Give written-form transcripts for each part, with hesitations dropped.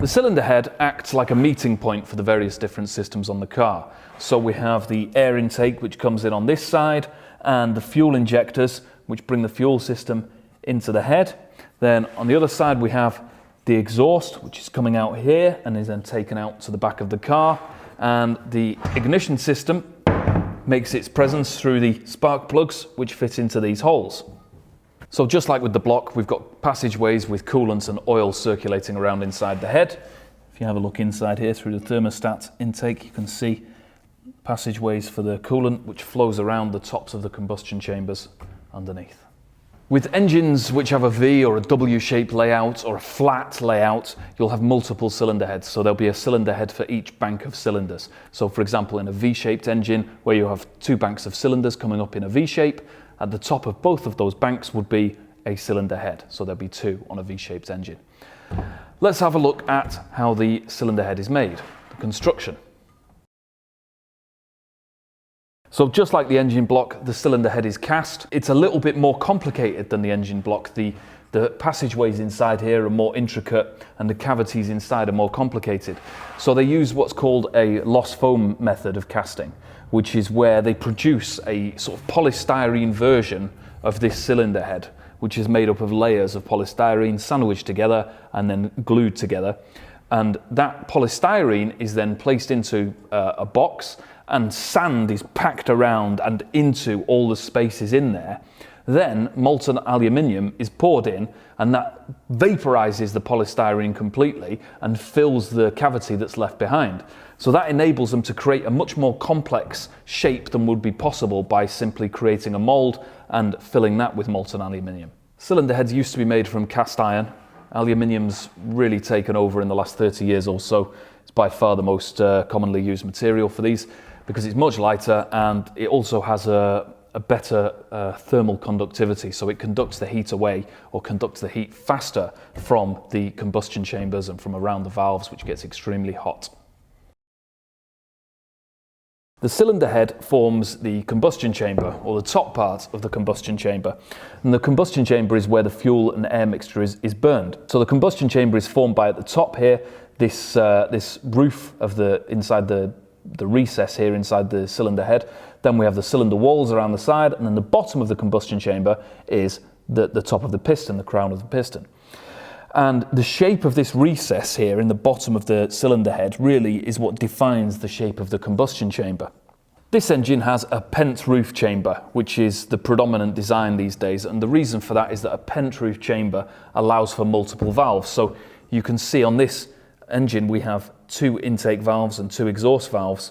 The cylinder head acts like a meeting point for the various different systems on the car. So we have the air intake, which comes in on this side, and the fuel injectors, which bring the fuel system into the head. Then on the other side we have the exhaust, which is coming out here and is then taken out to the back of the car. And the ignition system makes its presence through the spark plugs, which fit into these holes. So just like with the block, we've got passageways with coolant and oil circulating around inside the head. If you have a look inside here through the thermostat intake, you can see passageways for the coolant, which flows around the tops of the combustion chambers underneath. With engines which have a V or a W-shaped layout or a flat layout, you'll have multiple cylinder heads. So there'll be a cylinder head for each bank of cylinders. So for example, in a V-shaped engine where you have two banks of cylinders coming up in a V shape, at the top of both of those banks would be a cylinder head. So there'll be two on a V-shaped engine. Let's have a look at how the cylinder head is made, the construction. So just like the engine block, the cylinder head is cast. It's a little bit more complicated than the engine block. The passageways inside here are more intricate and the cavities inside are more complicated. So they use what's called a loss foam method of casting, which is where they produce a sort of polystyrene version of this cylinder head, which is made up of layers of polystyrene sandwiched together and then glued together. And that polystyrene is then placed into a box, and sand is packed around and into all the spaces in there. Then molten aluminium is poured in, and that vaporizes the polystyrene completely and fills the cavity that's left behind. So that enables them to create a much more complex shape than would be possible by simply creating a mold and filling that with molten aluminium. Cylinder heads used to be made from cast iron. Aluminium's really taken over in the last 30 years or so. It's by far the most commonly used material for these because it's much lighter and it also has a better thermal conductivity, so it conducts the heat away or conducts the heat faster from the combustion chambers and from around the valves, which gets extremely hot. The cylinder head forms the combustion chamber, or the top part of the combustion chamber. And the combustion chamber is where the fuel and air mixture is burned. So the combustion chamber is formed by, at the top here, this roof of inside the recess here inside the cylinder head. Then we have the cylinder walls around the side, and then the bottom of the combustion chamber is the top of the piston, the crown of the piston. And the shape of this recess here in the bottom of the cylinder head really is what defines the shape of the combustion chamber. This engine has a pent roof chamber, which is the predominant design these days, and the reason for that is that a pent roof chamber allows for multiple valves. So you can see on this engine we have two intake valves and two exhaust valves,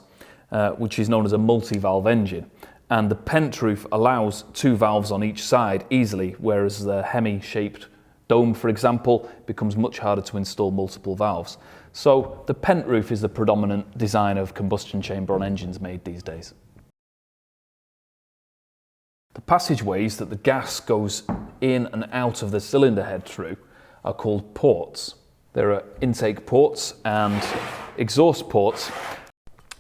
which is known as a multi-valve engine. And the pent roof allows two valves on each side easily, whereas the Hemi-shaped dome, for example, becomes much harder to install multiple valves. So the pent roof is the predominant design of combustion chamber on engines made these days. The passageways that the gas goes in and out of the cylinder head through are called ports. There are intake ports and exhaust ports.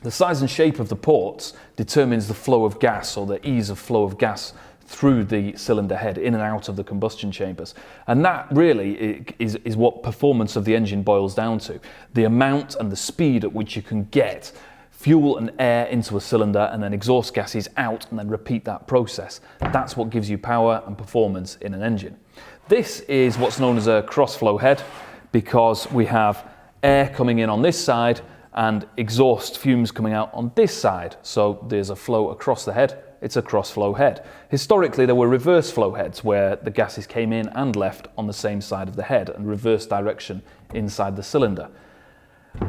The size and shape of the ports determines the flow of gas, or the ease of flow of gas through the cylinder head in and out of the combustion chambers. And that really is what performance of the engine boils down to. The amount and the speed at which you can get fuel and air into a cylinder and then exhaust gases out and then repeat that process. That's what gives you power and performance in an engine. This is what's known as a cross-flow head, because we have air coming in on this side and exhaust fumes coming out on this side. So there's a flow across the head. It's a cross-flow head. Historically, there were reverse flow heads where the gases came in and left on the same side of the head and reverse direction inside the cylinder.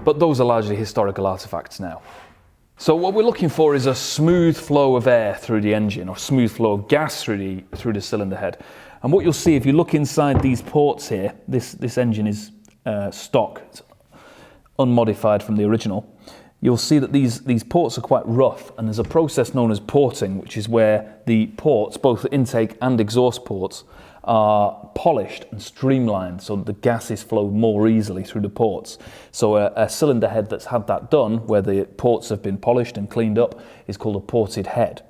But those are largely historical artifacts now. So what we're looking for is a smooth flow of air through the engine, or smooth flow of gas through the cylinder head. And what you'll see if you look inside these ports here, this engine is stock, it's unmodified from the original. You'll see that these ports are quite rough, and there's a process known as porting, which is where the ports, both intake and exhaust ports, are polished and streamlined so that the gases flow more easily through the ports. So a cylinder head that's had that done, where the ports have been polished and cleaned up, is called a ported head.